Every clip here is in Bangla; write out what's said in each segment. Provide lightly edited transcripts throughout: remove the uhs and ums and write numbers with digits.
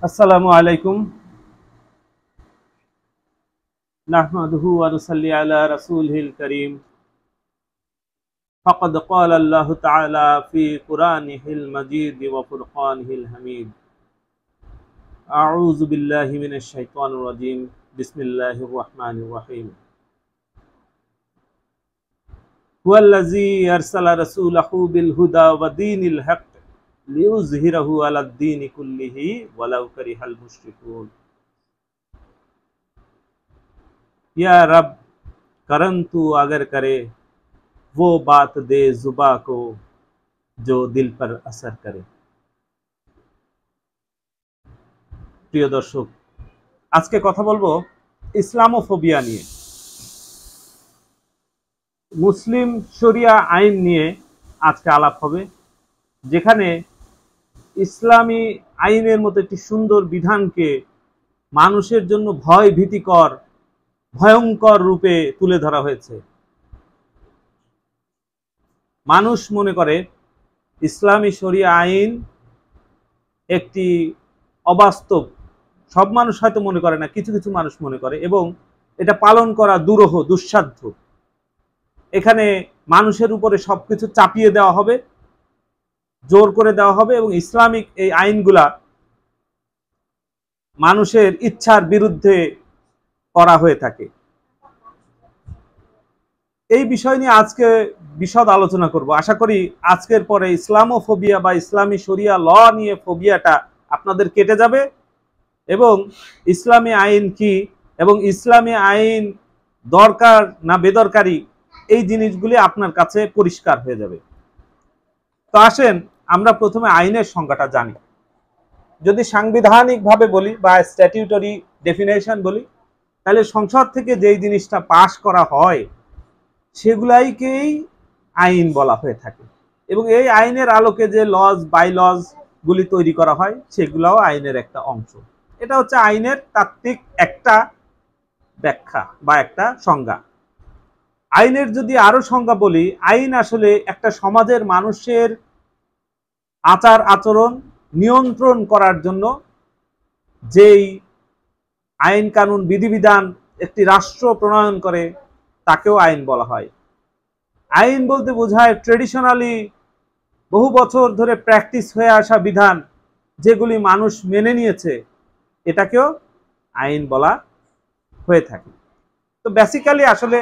আসসালামু আলাইকুম নাহমাদুহু ওয়া নুসাল্লি আলা রাসূলিল কারীম ফাকাদ ক্বালা আল্লাহু তাআলা ফি কুরআনিহিল মাজিদ ওয়া ফুরকানিহিল হামিদ আউযু বিল্লাহি মিনাশ শাইতানির রাজীম বিসমিল্লাহির রহমানির রহিম হুয়াল্লাযী আরসালা রাসূলাহু বিল হুদা ওয়া দীনিল হক লিইয়ুযহিরাহু আলাদ দীনি কুল্লিহি ওয়ালাউ কারিহাল মুশরিকুন या रब करम तू अगर करे वो बात दे जुबा को जो दिल पर असर करे। প্রিয় দর্শক, আজকে কথা বলবো ইসলামোফোবিয়া নিয়ে, মুসলিম শরিয়া আইন নিয়ে আজকে আলাপ হবে, যেখানে ইসলামী আইনের মতো একটি সুন্দর বিধানকে মানুষের জন্য ভয় ভীতিকর ভয়ঙ্কর রূপে তুলে ধরা হয়েছে। মানুষ মনে করে ইসলামী শরিয়া আইন একটি অবাস্তব, সব মানুষ হয়তো মনে করে না, কিছু কিছু মানুষ মনে করে, এবং এটা পালন করা দুরূহ দুঃসাধ্য। এখানে মানুষের উপরে সবকিছু চাপিয়ে দেওয়া হবে, জোর করে দেওয়া হবে, এবং ইসলামিক এই আইনগুলা মানুষের ইচ্ছার বিরুদ্ধে করা হয়ে থাকে। এই বিষয় নিয়ে আজকে বিশদ আলোচনা করব। আশা করি আজকের পরে ইসলামোফোবিয়া বা ইসলামী শরিয়া ল নিয়ে ফোবিয়াটা আপনাদের কেটে যাবে, এবং ইসলামী আইন কি এবং ইসলামী আইন দরকার না বেদরকারি, এই জিনিসগুলি আপনার কাছে পরিষ্কার হয়ে যাবে। তো আসেন আমরা প্রথমে আইনের সংজ্ঞাটা জানি। যদি সাংবিধানিকভাবে বলি বা স্ট্যাটিউটরি ডেফিনেশন বলি, তাহলে সংসদ থেকে যেই জিনিসটা পাশ করা হয় সেগুলাইকেই আইন বলা হয়ে থাকে, এবং এই আইনের আলোকে যে লজ বাই লজ গুলি তৈরি করা হয় সেগুলাও আইনের একটা অংশ। এটা হচ্ছে আইনের তাত্ত্বিক একটা ব্যাখ্যা বা একটা সংজ্ঞা। আইনের যদি আরো সংজ্ঞা বলি, আইন আসলে একটা সমাজের মানুষের আচার আচরণ নিয়ন্ত্রণ করার জন্য যেই আইন কানুন বিধিবিধান একটি রাষ্ট্র প্রণয়ন করে তাকেও আইন বলা হয়। আইন বলতে বোঝায় ট্রেডিশনালি বহু বছর ধরে প্র্যাকটিস হয়ে আসা বিধান, যেগুলি মানুষ মেনে নিয়েছে, এটাকেও আইন বলা হয়ে থাকে। তো বেসিক্যালি আসলে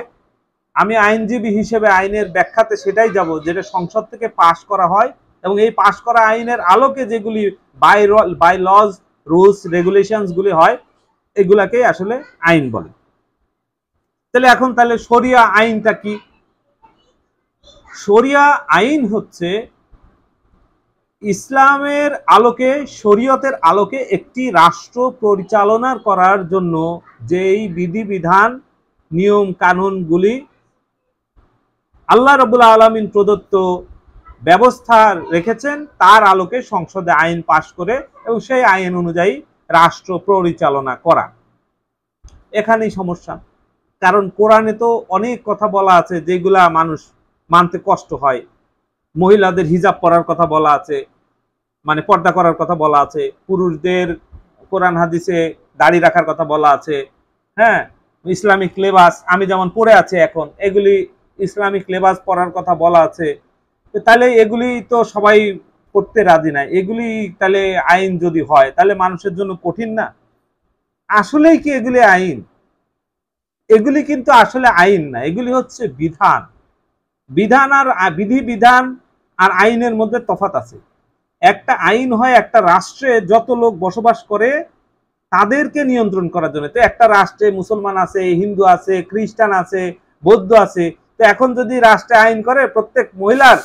আমি আইনজীবী হিসেবে আইনের ব্যাখ্যাতে সেটাই যাব, যেটা সংসদ থেকে পাশ করা হয়, এবং এই পাশ করা আইনের আলোকে যেগুলি বাই লজ রুলস রেগুলেশনস গুলি হয়, এগুলাকেই আসলে আইন বলে। তাহলে শরিয়া আইনটা কি? শরিয়া আইন হচ্ছে ইসলামের আলোকে, শরীয়তের আলোকে একটি রাষ্ট্র পরিচালনা করার জন্য যেই বিধিবিধান নিয়ম কানুনগুলি আল্লাহ রাব্বুল আলামিন প্রদত্ত ব্যবস্থা রেখেছেন, তার আলোকে সংসদে আইন পাশ করে এবং সেই আইন অনুযায়ী রাষ্ট্র পরিচালনা করা। এখানেই সমস্যা, কারণ কোরআনে তো অনেক কথা বলা আছে যেগুলা মানুষ মানতে কষ্ট হয়। মহিলাদের হিজাব পরার কথা বলা আছে, মানে পর্দা করার কথা বলা আছে, পুরুষদের কোরআন হাদিসে দাড়ি রাখার কথা বলা আছে, হ্যাঁ, ইসলামিক লেবাস আমি যেমন পরে আছে এখন, এগুলি ইসলামিক লেবাস পরার কথা বলা আছে। তাহলে এগুলি তো সবাই করতে রাজি না, এগুলি তাহলে আইন যদি হয় তাহলে মানুষের জন্য কঠিন না? আসলেই কি এগুলি আইন? এগুলি কিন্তু আসলে আইন না, এগুলি হচ্ছে বিধান। বিধান আর বিধিবিধান আর আইনের মধ্যে তফাৎ আছে। একটা আইন হয় একটা রাষ্ট্রে যত লোক বসবাস করে তাদেরকে নিয়ন্ত্রণ করার জন্য। তো একটা রাষ্ট্রে মুসলমান আছে, হিন্দু আছে, খ্রিস্টান আছে, বৌদ্ধ আছে। তো এখন যদি রাষ্ট্রে আইন করে প্রত্যেক মহিলার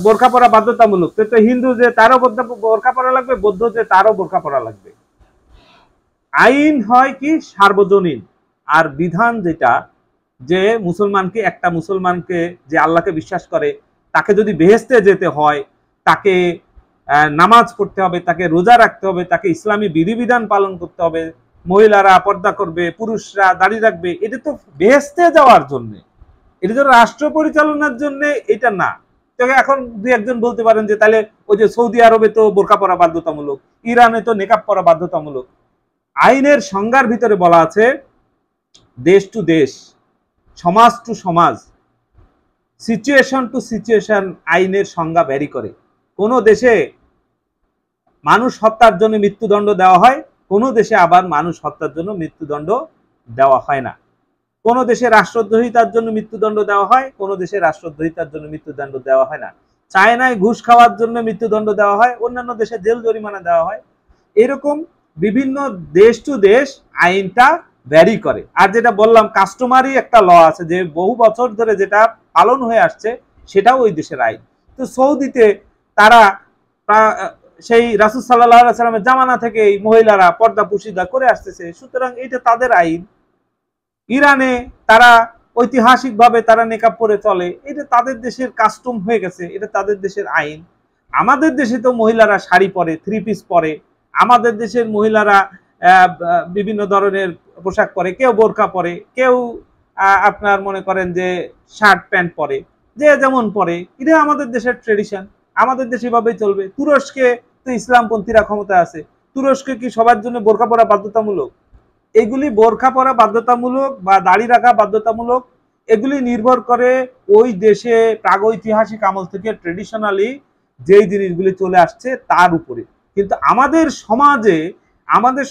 বোরকা পরা বাধ্যতামূলক, তো হিন্দু যে তারও বোরকা পরা লাগবে, বৌদ্ধ যে তারও বোরকা পরা লাগবে। আইন হয় কি সার্বজনীন, আর বিধান যেটা, যে মুসলমানকে, একটা মুসলমানকে যে আল্লাহকে বিশ্বাস করে, তাকে যদি বেহেশতে যেতে হয়, তাকে নামাজ পড়তে হবে, তাকে রোজা রাখতে হবে, তাকে ইসলামী বিধিবিধান পালন করতে হবে, মহিলারা পর্দা করবে, পুরুষরা দাড়ি রাখবে, এটা তো বেহেশতে যাওয়ার জন্য, এটা তো রাষ্ট্র পরিচালনার জন্য, এটা না। তবে এখন দুই একজন বলতে পারেন যে তাহলে ওই যে সৌদি আরবে তো বোরকা পরা বাধ্যতামূলক, ইরানে তো নেকাব পরা বাধ্যতামূলক। আইনের সংজ্ঞার ভিতরে বলা আছে দেশ টু দেশ, সমাজ টু সমাজ, সিচুয়েশন টু সিচুয়েশন আইনের সংজ্ঞা ভ্যারি করে। কোন দেশে মানুষ হত্যার জন্য মৃত্যুদণ্ড দেওয়া হয়, কোন দেশে আবার মানুষ হত্যার জন্য মৃত্যুদণ্ড দেওয়া হয় না। কোন দেশে রাষ্ট্রদ্রোহিতার জন্য মৃত্যুদণ্ড দেওয়া হয়, কোন দেশে রাষ্ট্রদ্রোহিতার জন্য মৃত্যুদণ্ড দেওয়া হয় না। চায়নায় ঘুষ খাওয়ার জন্য মৃত্যুদণ্ড দেওয়া হয়, অন্যান্য দেশে জেল জরিমানা দেওয়া হয়। এরকম বিভিন্ন দেশ টু দেশ আইনটা ভ্যারি করে। আর যেটা বললাম কাস্টমারি একটা ল আছে যে বহু বছর ধরে যেটা পালন হয়ে আসছে সেটাও ওই দেশের আইন। তো সৌদিতে তারা সেই রাসূল সাল্লাল্লাহু আলাইহি সাল্লামের জামানা থেকে মহিলারা পর্দা পুশিদা করে আসতেছে, সুতরাং এটা তাদের আইন। ইরানে তারা ঐতিহাসিকভাবে তারা নেকাব পরে চলে, এটা তাদের দেশের কাস্টম হয়ে গেছে, এটা তাদের দেশের আইন। আমাদের দেশে তো মহিলারা শাড়ি পরে, থ্রি পিস পরে, আমাদের দেশের মহিলারা বিভিন্ন ধরনের পোশাক পরে, কেউ বোরকা পরে, কেউ আপনার মনে করেন যে শার্ট প্যান্ট পরে, যে যেমন পরে, এটা আমাদের দেশের ট্রেডিশন, আমাদের দেশে এভাবেই চলবে। তুরস্কে তো ইসলামপন্থীরা ক্ষমতা আছে, তুরস্কে কি সবার জন্য বোরকা পরা বাধ্যতামূলক? এগুলি বোরকা পরা বাধ্যতামূলক বা দাড়ি রাখা বাধ্যতামূলক, এগুলি নির্ভর করে ওই দেশে প্রাগৈতিহাসিক আমল থেকে ট্রেডিশনালি যেই জিনিসগুলি চলে আসছে তার উপরে। কিন্তু আমাদের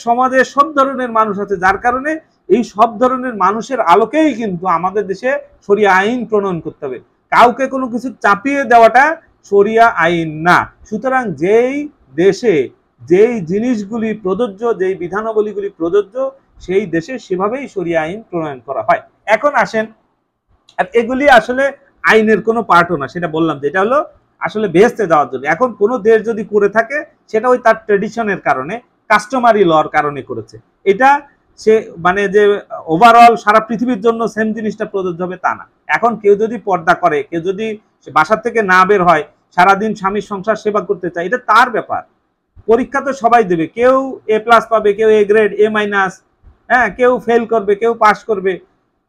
সমাজে সব ধরনের মানুষ আছে, যার কারণে এই সব ধরনের মানুষের আলোকেই কিন্তু আমাদের দেশে শরিয়া আইন প্রণয়ন করতে হবে। কাউকে কোনো কিছু চাপিয়ে দেওয়াটা শরিয়া আইন না। সুতরাং যেই দেশে যেই জিনিসগুলি প্রযোজ্য, যেই বিধানাবলীগুলি প্রযোজ্য, সেই দেশে সেভাবেই শরিয়া আইন প্রণয়ন করা হয়। এখন আসেন, এগুলি আসলে আইনের কোনো পার্টও না, সেটা বললাম যে এটা হলো আসলে বেহেস্তে যাওয়ার জন্য। এখন কোনো দেশ যদি করে থাকে সেটা ওই তার ট্রেডিশনের কারণে, কাস্টমারি লর কারণে করেছে। এটা সে মানে যে ওভারঅল সারা পৃথিবীর জন্য সেম জিনিসটা প্রযোজ্য হবে তা না। এখন কেউ যদি পর্দা করে, কেউ যদি বাসার থেকে না বের হয়, সারাদিন স্বামীর সংসার সেবা করতে চায়, এটা তার ব্যাপার। পরীক্ষা তো সবাই দেবে, কেউ এ প্লাস পাবে, কেউ এ গ্রেড, এ মাইনাস, হ্যাঁ, কেউ ফেল করবে, কেউ পাস করবে,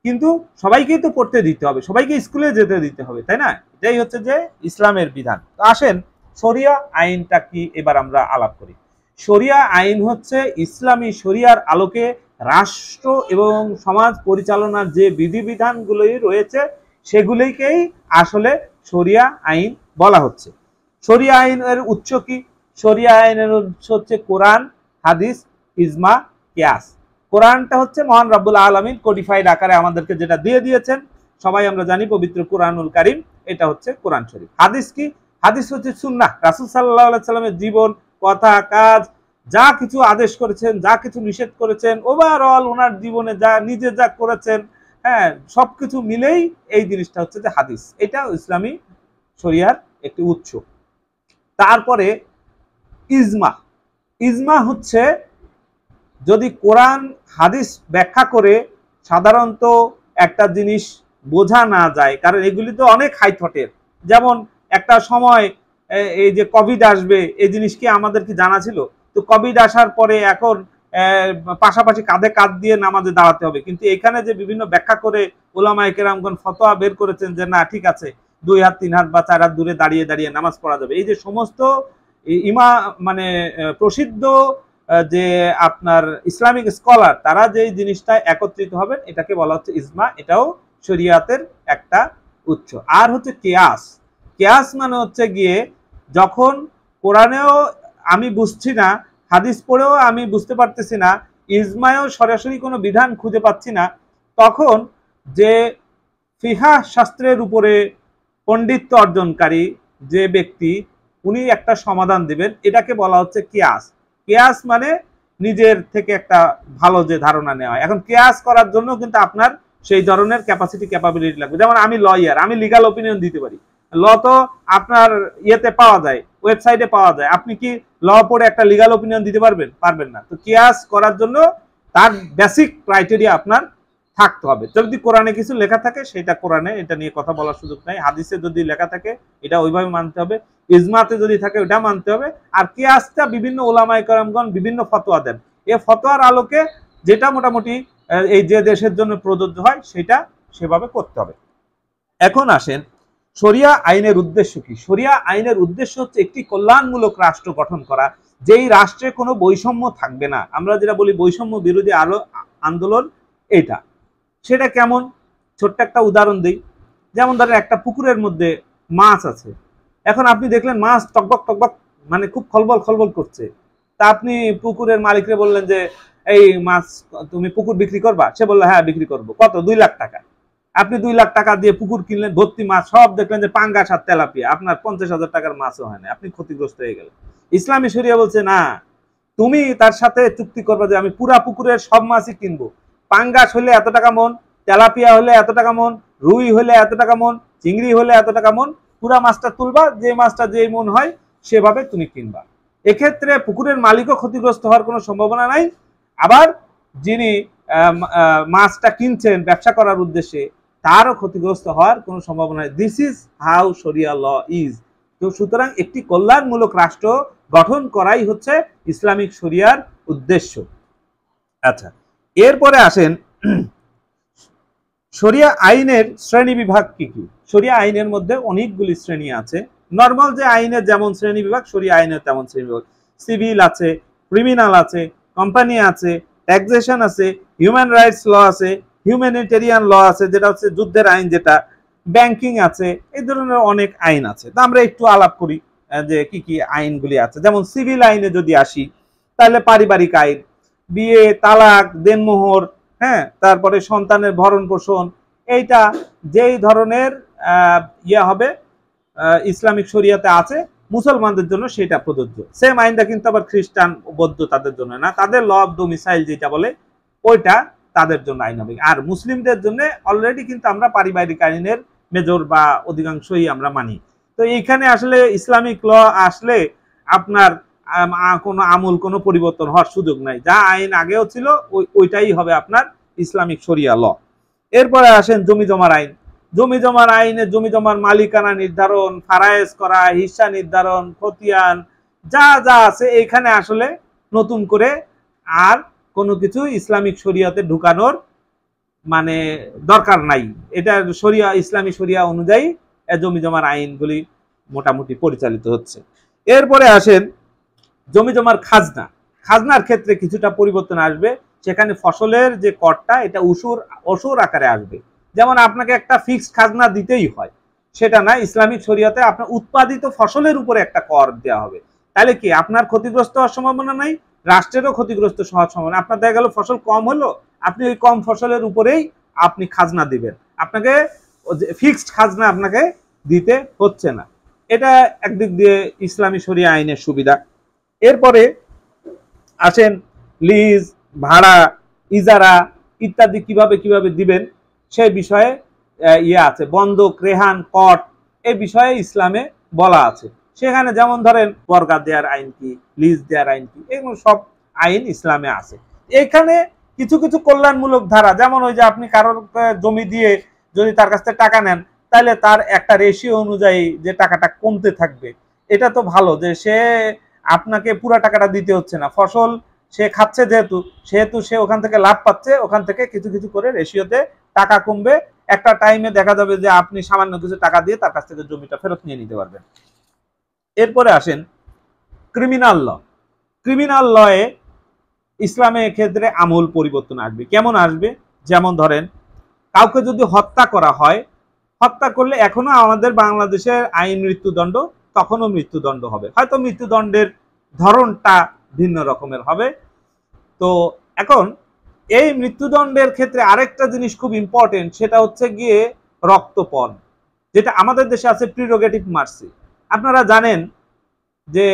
কিন্তু সবাইকেই তো পড়তে দিতে হবে, সবাইকে স্কুলে যেতে দিতে হবে, তাই না? এটাই হচ্ছে যে ইসলামের বিধান। তো আসেন শরিয়া আইনটা কি এবার আমরা আলাপ করি। শরিয়া আইন হচ্ছে ইসলামী শরিয়ার আলোকে রাষ্ট্র এবং সমাজ পরিচালনার যে বিধিবিধানগুলি রয়েছে সেগুলিকেই আসলে শরিয়া আইন বলা হচ্ছে। শরিয়া আইনের উৎস কি? শরিয়া আইনের উৎস হচ্ছে কোরআন, হাদিস, ইজমা, কিয়াস। কোরআনটা হচ্ছে মহান রব্বুল আলামিন কোডিফাইড আকারে আমাদেরকে যেটা দিয়ে দিয়েছেন, সবাই আমরা জানি পবিত্র কুরআনুল কারীম, এটা হচ্ছে কোরআন শরীফ। হাদিস কি? হাদিস হচ্ছে সুন্নাহ, রাসূল সাল্লাল্লাহু আলাইহি সাল্লামের জীবন, কথা, কাজ, যা কিছু আদেশ করেছেন, যা কিছু নিষেধ করেছেন, ওভারঅল ওনার জীবনে যা নিজে যা করেছেন, হ্যাঁ, সবকিছু মিলেই এই জিনিসটা হচ্ছে যে হাদিস। এটা ইসলামী শরিয়ার একটি উৎস। তারপরে ইজমা। ইজমা হচ্ছে যদি কোরআন হাদিস ব্যাখ্যা করে সাধারণত একটা জিনিস বোঝা না যায়, কারণ এগুলি তো অনেক হাইথটের। যেমন একটা সময় এই যে কোভিড আসবে, এই জিনিস কি আমাদের কি জানা ছিল? তো কোভিড আসার পরে এখন পাশাপাশি কাঁধে কাঁধ দিয়ে নামাজে দাঁড়াতে হবে, কিন্তু এখানে যে বিভিন্ন ব্যাখ্যা করে ওলামায়ে কেরামগণ ফতোয়া বের করেছেন যে না ঠিক আছে, 2 হাত 3 হাত বা 4 হাত দূরে দাঁড়িয়ে দাঁড়িয়ে নামাজ পড়া যাবে। এই যে সমস্ত মানে প্রসিদ্ধ যে আপনার ইসলামিক স্কলার তারা যে জিনিসটা একত্রিত হবেন, এটাকে বলা হচ্ছে ইজমা। এটাও শরিয়াতের একটা উৎস। আর হচ্ছে কিয়াস। কিয়াস মানে হচ্ছে গিয়ে যখন কোরআনেও আমি বুঝছি না, হাদিস পড়েও আমি বুঝতে পারতেছি না, ইজমায়ও সরাসরি কোনো বিধান খুঁজে পাচ্ছি না, তখন যে ফিকহ শাস্ত্রের উপরে পণ্ডিত্য অর্জনকারী যে ব্যক্তি, উনি একটা সমাধান দিবেন, এটাকে বলা হচ্ছে কিয়াস। কিয়াস মানে নিজের থেকে একটা ভালো যে ধারণা নেওয়া। এখন কিয়াস করার জন্য কিন্তু আপনার সেই ধরনের ক্যাপাবিলিটি লাগবে। যেমন আমি লয়ার, আমি লিগাল ওপিনিয়ন দিতে পারি। ল তো আপনার ইয়েতে পাওয়া যায়, ওয়েবসাইটে পাওয়া যায়। আপনি কি ল পড়ে একটা লিগাল ওপিনিয়ন দিতে পারবেন? পারবেন না। তো কিয়াস করার জন্য তার বেসিক ক্রাইটেরিয়া আপনার থাকতে হবে। যদি কোরআনে কিছু লেখা থাকে সেটা কোরআনে, এটা নিয়ে কথা বলার সুযোগ নাই। হাদিসে যদি লেখা থাকে এটা ওইভাবে মানতে হবে, ইজমাতে যদি থাকে ওটা মানতে হবে। আর কিয়াসটা বিভিন্ন উলামায়ে কেরামগণ বিভিন্ন ফতোয়া দেন, এই ফতোয়ার আলোকে যেটা মোটামুটি এই যে দেশের জন্য প্রযোজ্য হয় সেটা সেভাবে করতে হবে। এখন আসেন শরিয়া আইনের উদ্দেশ্য কি? শরিয়া আইনের উদ্দেশ্য হচ্ছে একটি কল্যাণমূলক রাষ্ট্র গঠন করা, যেই রাষ্ট্রে কোনো বৈষম্য থাকবে না। আমরা যেটা বলি বৈষম্য বিরোধী আন্দোলন, এটা সেটা কেমন? ছোট্ট একটা উদাহরণ দিই। যেমন ধরেন একটা পুকুরের মধ্যে মাছ আছে, এখন আপনি দেখলেন মাছ টকবক টকবক মানে খুব খলবল খলবল করছে, তা আপনি পুকুরের মালিকরে বললেন যে এই মাছ তুমি পুকুর বিক্রি করবা? সে বললো হ্যাঁ বিক্রি করবো। কত? 2 লাখ টাকা। আপনি 2 লাখ টাকা দিয়ে পুকুর কিনলেন, ভর্তি মাছ, সব দেখলেন যে পাঙ্গাস আর তেলাপিয়া, আপনার 50,000 টাকার মাছও হয় না, আপনি ক্ষতিগ্রস্ত হয়ে গেলেন। ইসলামী শরিয়া বলছে না, তুমি তার সাথে চুক্তি করবে যে আমি পুরা পুকুরের সব মাছই কিনবো, পাঙ্গাস হলে এত টাকা মন, তেলাপিয়া হলে এত টাকা মন, রুই হলে এত টাকা মন, চিংড়ি হলে এত টাকা মন, পুরা মাছটা তুলবা, যে মাছটা যে মন হয় সেভাবে তুমি কিনবা। এক্ষেত্রে পুকুরের মালিকও ক্ষতিগ্রস্ত হওয়ার কোনো সম্ভাবনা নাই, আবার যিনি মাছটা কিনছেন ব্যবসা করার উদ্দেশ্যে তারও ক্ষতিগ্রস্ত হওয়ার কোনো সম্ভাবনা নেই। দিস ইজ হাউ শরিয়া ল ইজ। তো সুতরাং একটি কল্যাণমূলক রাষ্ট্র গঠন করাই হচ্ছে ইসলামিক শরিয়ার উদ্দেশ্য। আচ্ছা, এরপরে আসেন শরিয়া আইনের শ্রেণী বিভাগ কি কি? শরিয়া আইনের মধ্যে অনেকগুলি শ্রেণী আছে। নর্মাল যে আইনের যেমন শ্রেণী বিভাগ, শরিয়া আইনের তেমন শ্রেণী বিভাগ। সিভিল আছে, ক্রিমিনাল আছে, কোম্পানি আছে, ট্যাক্সেশন আছে, হিউম্যান রাইটস ল আছে, হিউম্যানিটেরিয়ান ল আছে যেটা হচ্ছে যুদ্ধের আইন, যেটা ব্যাংকিং আছে, এই ধরনের অনেক আইন আছে। তো আমরা একটু আলাপ করি যে কি কি আইনগুলি আছে। যেমন সিভিল আইনে যদি আসি, তাহলে পারিবারিক আইন, বিয়ে, তালাক, দেনমোহর, হ্যাঁ, তারপরে সন্তানের ভরণ পোষণ, এইটা যেই ধরনের হবে ইসলামিক শরিয়াতে আছে, মুসলমানদের জন্য সেটা প্রযোজ্য। সেম আইনটা কিন্তু আবার খ্রিস্টান, বৌদ্ধ তাদের জন্য না, তাদের ল অফ ডোমিসাইল যেটা বলে ওইটা তাদের জন্য আইন হবে। আর মুসলিমদের জন্য অলরেডি কিন্তু আমরা পারিবারিক আইনের মেজর বা অধিকাংশই আমরা মানি। তো এইখানে আসলে ইসলামিক ল আসলে আপনার কোনো আমূল কোনো পরিবর্তন হওয়ার সুযোগ নাই, যা আইন আগেও ছিল ওইটাই হবে আপনার ইসলামিক শরিয়া ল। এরপরে আসেন জমি জমার আইন। জমি জমার আইনে জমি জমার মালিকানা নির্ধারণ, ফারায়েজ করা, হিস্সা নির্ধারণ, খতিয়ান, যা যা আছে এখানে আসলে নতুন করে আর কোনো কিছু ইসলামিক শরিয়াতে ঢুকানোর মানে দরকার নাই। এটা শরিয়া, ইসলামী শরিয়া অনুযায়ী জমি জমার আইনগুলি মোটামুটি পরিচালিত হচ্ছে। এরপরে আসেন জমি জমার খাজনা। খাজনার ক্ষেত্রে কিছুটা পরিবর্তন আসবে, সেখানে ফসলের যে করটা এটা অসুর আকারে আসবে। যেমন আপনাকে একটা ফিক্সড খাজনা দিতেই হয়, সেটা না, ইসলামিক শরিয়াতে আপনার উৎপাদিত ফসলের উপরে একটা কর দেওয়া হবে। তাহলে কি আপনার ক্ষতিগ্রস্ত হওয়ার সম্ভাবনা নাই, রাষ্ট্রেরও ক্ষতিগ্রস্ত হওয়ার সম্ভাবনা। আপনার দেখা গেল ফসল কম হলো, আপনি ওই কম ফসলের উপরেই আপনি খাজনা দিবেন, আপনাকে ফিক্সড খাজনা আপনাকে দিতে হচ্ছে না। এটা একদিক দিয়ে ইসলামী শরিয়া আইনের সুবিধা। এরপরে আসেন লিজ, ভাড়া, ইজারা ইত্যাদি কিভাবে কিভাবে দিবেন সেই বিষয়ে আছে, বন্ধক, রেহান, কট, এই বিষয়ে ইসলামে বলা আছে। সেখানে যেমন ধরেন বর্গা দেওয়ার আইন কি, লিজ দেওয়ার আইন কি, এগুলো সব আইন ইসলামে আছে। এখানে কিছু কিছু কল্যাণমূলক ধারা, যেমন ওই যে আপনি কারোর জমি দিয়ে যদি তার কাছ থেকে টাকা নেন, তাহলে তার একটা রেশিও অনুযায়ী যে টাকাটা কমতে থাকবে, এটা তো ভালো যে সে আপনাকে পুরো টাকাটা দিতে হচ্ছে না, ফসল সে খাচ্ছে সেহেতু সে ওখান থেকে লাভ পাচ্ছে, ওখান থেকে কিছু কিছু করে রেশিওতে টাকা কমবে। একটা টাইমে দেখা যাবে যে আপনি সামান্য কিছু টাকা দিয়ে তার কাছ থেকে জমিটা ফেরত নিয়ে নিতে পারবেন। এরপরে আসেন ক্রিমিনাল ল। ক্রিমিনাল লয়ে ইসলামের ক্ষেত্রে আমূল পরিবর্তন আসবে। কেমন আসবে? যেমন ধরেন কাউকে যদি হত্যা করা হয়, হত্যা করলে এখনো আমাদের বাংলাদেশের আইন মৃত্যুদণ্ড, তখনও মৃত্যুদণ্ড হবে, হয়তো মৃত্যুদণ্ডের ধরনটা ভিন্ন রকমের হবে। তো এখন এই মৃত্যুদণ্ডের ক্ষেত্রে আরেকটা জিনিস খুব ইম্পর্টেন্ট, সেটা হচ্ছে গিয়ে রক্তপণ, যেটা আমাদের দেশে আছে প্রিরোগেটিভ মার্সি। আপনারা জানেন যে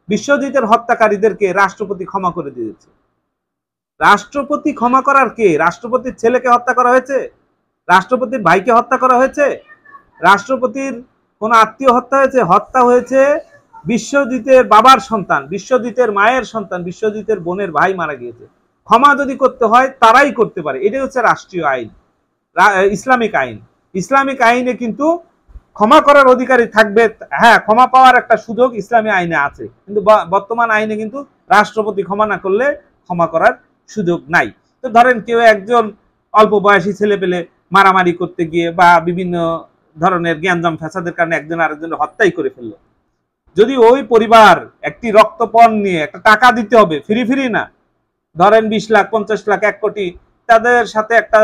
বিশ্বজিতের হত্যাকারীদেরকে রাষ্ট্রপতি ক্ষমা করে দিয়েছে। রাষ্ট্রপতি ক্ষমা করার কে? রাষ্ট্রপতির ছেলেকে হত্যা করা হয়েছে, রাষ্ট্রপতির ভাইকে হত্যা করা হয়েছে, রাষ্ট্রপতির কোন আত্মীয় হত্যা হয়েছে? হত্যা হয়েছে বিশ্বজিতের বাবার সন্তান, বিশ্বজিতের মায়ের সন্তান, বিশ্বজিতের বোনের ভাই মারা গিয়েছে। ক্ষমা যদি করতে হয় তারাই করতে পারে, এটাই হচ্ছে রাষ্ট্রীয় আইন, ইসলামিক আইন। ইসলামিক আইনে কিন্তু ক্ষমা করার অধিকারী থাকবে, হ্যাঁ, ক্ষমা পাওয়ার একটা সুযোগ ইসলামী আইনে আছে, কিন্তু বর্তমান আইনে কিন্তু রাষ্ট্রপতি ক্ষমা না করলে ক্ষমা করার সুযোগ নাই। তো ধরেন কেউ একজন অল্প বয়সী ছেলে পেলে মারামারি করতে গিয়ে বা বিভিন্ন ধরনের জ্ঞানজাম ফ্যাসাদের কারণে একজন আরেকজনের হত্যাই করে ফেললো, যদি ওই পরিবার একটি রক্তপণ নিয়ে একটা টাকা দিতে হবে, ফ্রি ফ্রি না, ধরেন 20 লাখ 50 লাখ 1 কোটি, তাদের সাথে একটা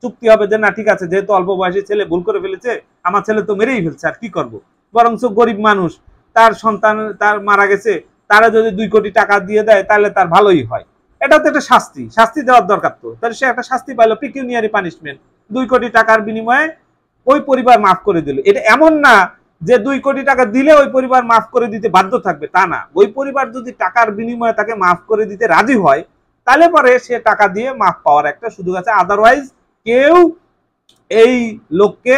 চুক্তি হবে যে না ঠিক আছে, যেহেতু অল্প বয়সী ছেলে ভুল করে ফেলেছে, আমার ছেলে তো মেরেই ফেলছে, আর কি করব, বরঞ্চ গরিব মানুষ, তার সন্তান তার মারা গেছে, তারা যদি 2 কোটি টাকা দিয়ে দেয় তাহলে তার ভালোই হয়। এটা তো একটা শাস্তি, শাস্তি দেওয়ার দরকার, তো তাহলে সে একটা শাস্তি পাইলো, পিকিউনিয়ারি পানিশমেন্ট, 2 কোটি টাকার বিনিময়ে ওই পরিবার মাফ করে দিল। এটা এমন না যে 2 কোটি টাকা দিলে ওই পরিবার মাফ করে দিতে বাধ্য থাকবে, তা না। ওই পরিবার যদি টাকার বিনিময়ে তাকে মাফ করে দিতে রাজি হয়, তাহলে পরে সে টাকা দিয়ে মাফ পাওয়ার একটা সুযোগ আছে। আদারওয়াইজ কেউ এই লোককে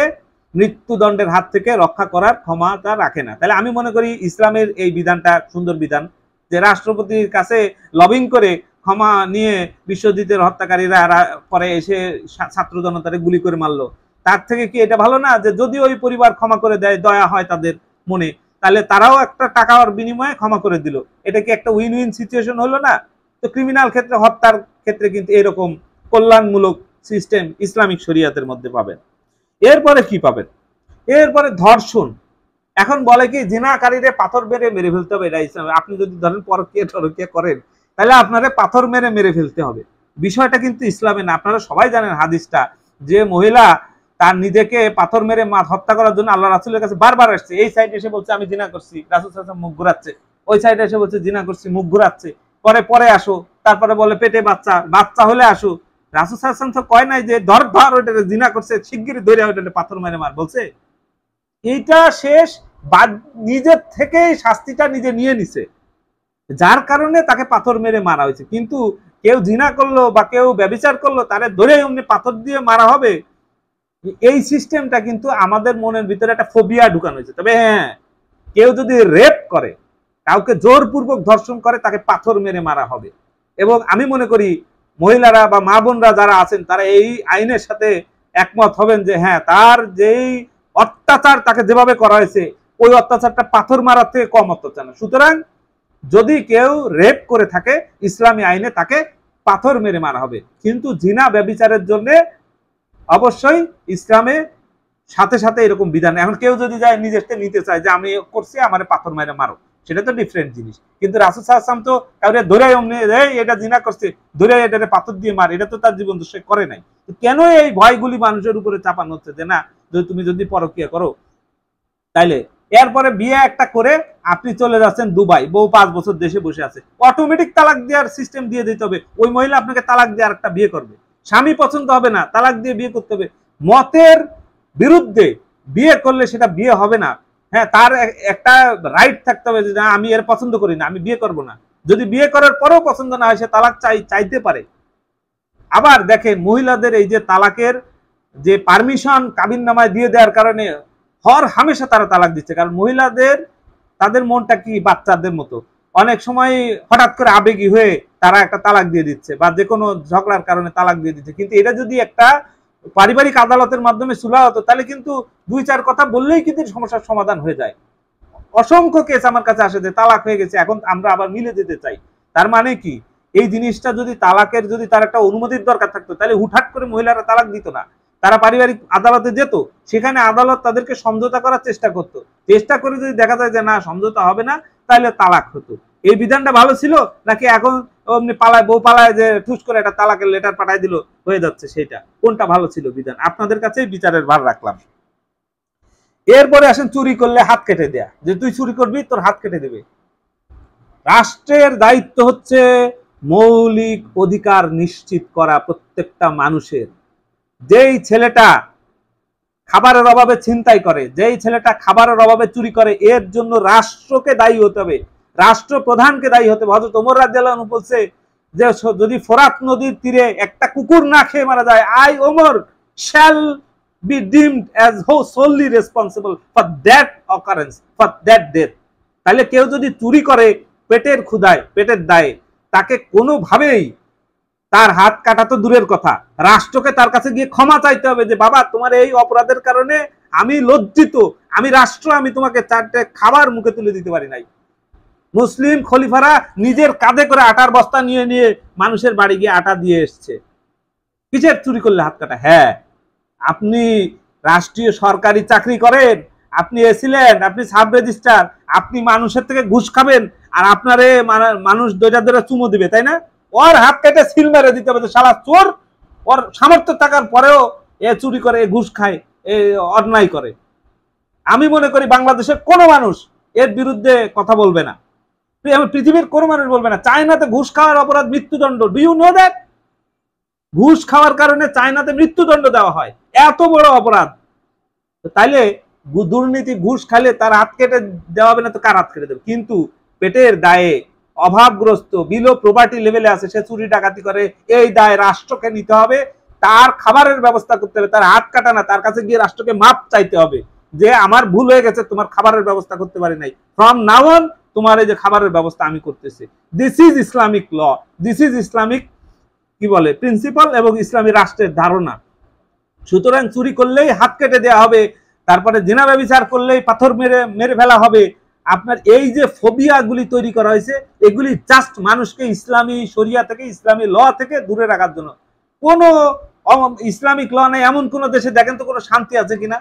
মৃত্যুদণ্ডের হাত থেকে রক্ষা করার ক্ষমতা রাখে না। তাহলে আমি মনে করি ইসলামের এই বিধানটা সুন্দর বিধান, যে রাষ্ট্রপতির কাছে লবিং করে ক্ষমা নিয়ে বিশ্বজিতের হত্যাকারীরা পরে এসে ছাত্র জনতারে গুলি করে মারলো, তার থেকে কি এটা ভালো না যে যদি ওই পরিবার ক্ষমা করে দেয়, দয়া হয় তাদের মনে, তাহলে তারাও একটা টাকার বিনিময়ে ক্ষমা করে দিল, এটা কি একটা উইন উইন সিচুয়েশন হলো না? তো ক্রিমিনাল ক্ষেত্রে, হত্যার ক্ষেত্রে কিন্তু এরকম কল্যাণমূলক সিস্টেম ইসলামিক শরিয়াতের মধ্যে পাবেন। এরপরে কি পাবেন? এরপরে ধর্ষণ। এখন বলে কি জিনাকারীরে পাথর মেরে মেরে ফেলতে হবে, এটা ইসলাম। আপনি যদি ধরেন পরকীয়া করেন, তাহলে আপনারে পাথর মেরে মেরে ফেলতে হবে, বিষয়টা কিন্তু ইসলামে না। আপনারা সবাই জানেন হাদিসটা, যে মহিলা তার নিজেকে পাথর মেরে হত্যা করার জন্য আল্লাহ রাসূলের কাছে বারবার আসছে, এই সাইডে এসে বলছে আমি জিনা করছি, রাসূল সাল্লাল্লাহু আলাইহি ওয়াসাল্লাম মুখ ঘুরাচ্ছে, ওই সাইডে এসে বলছে জিনা করছি, মুখ ঘুরাচ্ছে, পরে আসো, তারপরে বলে পেটে বাচ্চা হলে আসো। রাসূল সাল্লাল্লাহু আলাইহি ওয়াসাল্লাম তো কয় নাই যে ধর ওইটা জিনা করছে, শিগগিরই ধরে ওইটা পাথর মেরে মার, বলছে এইটা শেষ, নিজের থেকেই শাস্তিটা নিজে নিয়ে নিছে, যার কারণে তাকে পাথর মেরে মারা হয়েছে। কিন্তু কেউ জিনা করলো বা কেউ ব্যভিচার করলো, তারে ধরে অমনি পাথর দিয়ে মারা হবে, এই সিস্টেমটা কিন্তু আমাদের মনের ভিতরে একটা ফোবিয়া ঢুকানো হয়েছে। তবে হ্যাঁ, কেউ যদি রেপ করে, কাউকে জোরপূর্বক ধর্ষণ করে, তাকে পাথর মেরে মারা হবে। এবং আমি মনে করি মহিলারা বা মা বোনরা যারা আছেন, তারা এই আইনের সাথে একমত হবেন যে হ্যাঁ, তার যেই অত্যাচার তাকে যেভাবে করা হয়েছে, ওই অত্যাচারটা পাথর মারার থেকে কম অত্যাচার না। সুতরাং যদি কেউ রেপ করে থাকে, ইসলামী আইনে তাকে পাথর মেরে মারা হবে। কিন্তু জিনা ব্যভিচারের জন্য অবশ্যই ইসলামে সাথে সাথে এরকম বিধান। এখন কেউ যদি যায় নিজের থেকে নিতে চায় যে আমি করছি, আমার পাথর মেরে মারো, সেটা তো ডিফারেন্ট জিনিস। কিন্তু রাসূল সাল্লাল্লাহু আলাইহি ওয়াসাল্লাম তো কাউরে ধরে অমনি এটা জিনা করছে, ধরে এটারে পাথর দিয়ে মার, এটা তো তার জীবন সে করে নাই। কেন এই ভয়গুলি মানুষের উপরে চাপানো হচ্ছে যে না, তুমি যদি পরকীয়া করো তাইলে, এরপরে বিয়ে একটা করে আপনি চলে যাচ্ছেন দুবাই, বউ 5 বছর দেশে বসে আছে, অটোমেটিক তালাক দেওয়ার সিস্টেম দিয়ে দিতে হবে। ওই মহিলা আপনাকে তালাক দিয়ে আরেকটা বিয়ে করবে, স্বামী পছন্দ হবে না, তালাক দিয়ে বিয়ে করতে হবে। মতের বিরুদ্ধে বিয়ে করলে সেটা বিয়ে হবে না। হ্যাঁ, তার একটা রাইট থাকতে হবে যে না, আমি এর পছন্দ করি না, আমি বিয়ে করব না। যদি বিয়ে করার পরেও পছন্দ না হয়, সে তালাক চাইতে পারে। আবার দেখেন, মহিলাদের এই যে তালাকের যে পারমিশন কাবিননামায় দিয়ে দেওয়ার কারণে হর হামেশা তারা তালাক দিচ্ছে। কারণ মহিলাদের, তাদের মনটা কি বাচ্চাদের মতো, অনেক সময় হঠাৎ করে আবেগী হয়ে তারা একটা তালাক দিয়ে দিচ্ছে, বা যে কোনো ঝগড়ার কারণে তালাক দিয়ে দিচ্ছে। কিন্তু এটা যদি একটা পারিবারিক আদালতের মাধ্যমে সুলহ হতো, তাহলে কিন্তু 2-4 কথা বললেই কিন্তু সমস্যার সমাধান হয়ে যায়। অসংখ্য কেস আমার কাছে আসে যে তালাক হয়ে গেছে, এখন আমরা আবার মিলে যেতে চাই। তার মানে কি, এই জিনিসটা যদি তালাকের যদি তার একটা অনুমতির দরকার থাকতো, তাহলে হুটহাট করে মহিলারা তালাক দিত না, তারা পারিবারিক আদালতে যেত, সেখানে আদালত তাদেরকে সমঝোতা করার চেষ্টা করতো। চেষ্টা করে যদি দেখা যায় যে না, সমঝোতা হবে না, তাহলে তালাক হতো। এই বিধানটা ভালো ছিল নাকি এখন অমনি পালায়, বউ পালায় যে ঠুস করে একটা তালাকের লেটার পাঠাই দিল হয়ে যাচ্ছে, সেটা কোনটা ভালো ছিল বিধান? আপনাদের কাছেই বিচারের ভার রাখলাম। এরপরে আসেন চুরি করলে হাত কেটে দেয়া, যে তুই চুরি করবি তোর হাত কেটে দেবে। রাষ্ট্রের দায়িত্ব হচ্ছে মৌলিক অধিকার নিশ্চিত করা প্রত্যেকটা মানুষের। যেই ছেলেটা খাবারের অভাবে ছিনতাই করে, যেই ছেলেটা খাবারের অভাবে চুরি করে, এর জন্য রাষ্ট্রকে দায়ী হতে হবে, রাষ্ট্রপ্রধানকে দায়ী হতে হবে। হযরত ওমর রাদিয়াল্লাহু আনহু বলছে যে যদি ফোরাত নদীর তীরে একটা কুকুর না খেয়ে মারা যায়, I Omar shall be deemed as solely responsible for that occurrence, for that death। তাহলে কেউ যদি চুরি করে পেটের ক্ষুধায়, পেটের দায়ে, তাকে কোনোভাবেই তার হাত কাটা তো দূরের কথা, রাষ্ট্রকে তার কাছে গিয়ে ক্ষমা চাইতে হবে যে বাবা, তোমার এই অপরাধের কারণে আমি লজ্জিত, আমি রাষ্ট্র, আমি তোমাকে 4টে খাবার মুখে তুলে দিতে পারি নাই। মুসলিম খলিফারা নিজের কাঁধে করে আটার বস্তা নিয়ে নিয়ে মানুষের বাড়ি গিয়ে আটা দিয়ে এসছে। কিসের চুরি করলে হাত কাটা? হ্যাঁ, আপনি রাষ্ট্রীয় সরকারি চাকরি করেন, আপনি এসিলেন্ট, আপনি সাব রেজিস্ট্রার, আপনি মানুষের থেকে ঘুষ খাবেন, আর আপনারে মানুষ দৈরা দৈরা চুমো দিবে, তাই না? ওর হাত কেটে সিল মেরে দিতে হবে, শালা চোর, ওর সামর্থ্য থাকার পরেও এ চুরি করে, এ ঘুষ খায়, এ অন্যায় করে। আমি মনে করি বাংলাদেশের কোনো মানুষ এর বিরুদ্ধে কথা বলবে না, পৃথিবীর কোনো মানুষ বলবে না। চায়নাতে ঘুষ খাওয়ার অপরাধ মৃত্যুদণ্ড, ডু ইউ নো দ্যাট? ঘুষ খাওয়ার কারণে চায়নাতে মৃত্যুদণ্ড দেওয়া হয়, এত বড় অপরাধ। তাইলে দুর্নীতি, ঘুষ খাইলে তার হাত কেটে দেওয়া হবে না তো কার হাত কেটে দেবে? কিন্তু পেটের দায়ে অভাবগ্রস্ত, বিলো প্রপার্টি লেভেলে আছে, সে চুরি ডাকাতি করে, এই দায় রাষ্ট্রকে নিতে হবে, তার খাবারের ব্যবস্থা করতে হবে, তার হাত কাটা না, তার কাছে গিয়ে রাষ্ট্রকে মাপ চাইতে হবে যে আমার ভুল হয়ে গেছে, তোমার খাবারের ব্যবস্থা করতে পারি নাই, ফ্রম নাও অন তোমার এই যে খাবারের ব্যবস্থা আমি করতেছি। This is Islamic law, this is Islamic কি বলে প্রিন্সিপাল এবং ইসলামী রাষ্ট্রের ধারণা। সুতরাং চুরি করলেই হাত কেটে দেওয়া হবে, তারপরে জিনা ব্যভিচার করলেই পাথর মেরে মেরে ফেলা হবে। আপনার এই যে ফোবিয়াগুলি তৈরি করা হয়েছে, এগুলি জাস্ট মানুষকে ইসলামী শরিয়া থেকে, ইসলামী ল থেকে দূরে রাখার জন্য। কোনো ইসলামিক ল নেই এমন কোন দেশে দেখেন তো কোনো শান্তি আছে কিনা?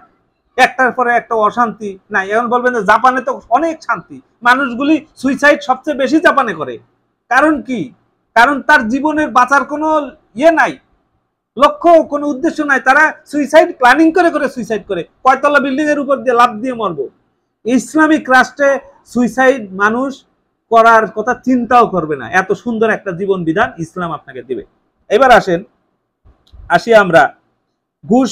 একটার পরে একটা অশান্তি নাই। এখন বলবেন যে জাপানে তো অনেক শান্তি, মানুষগুলি সুইসাইড সবচেয়ে বেশি জাপানে করে। কারণ কি? কারণ তার জীবনের বাঁচার কোনো ইয়ে নাই, লক্ষ্য, কোনো উদ্দেশ্য নাই। তারা সুইসাইড প্ল্যানিং করে করে সুইসাইড করে, কয়তলা বিল্ডিং এর উপর দিয়ে লাফ দিয়ে মরবো। ইসলামিক রাষ্ট্রে সুইসাইড মানুষ করার কথা চিন্তাও করবে না, এত সুন্দর একটা জীবন বিধান ইসলাম আপনাকে দিবে। এবার আসি আমরা ঘুষ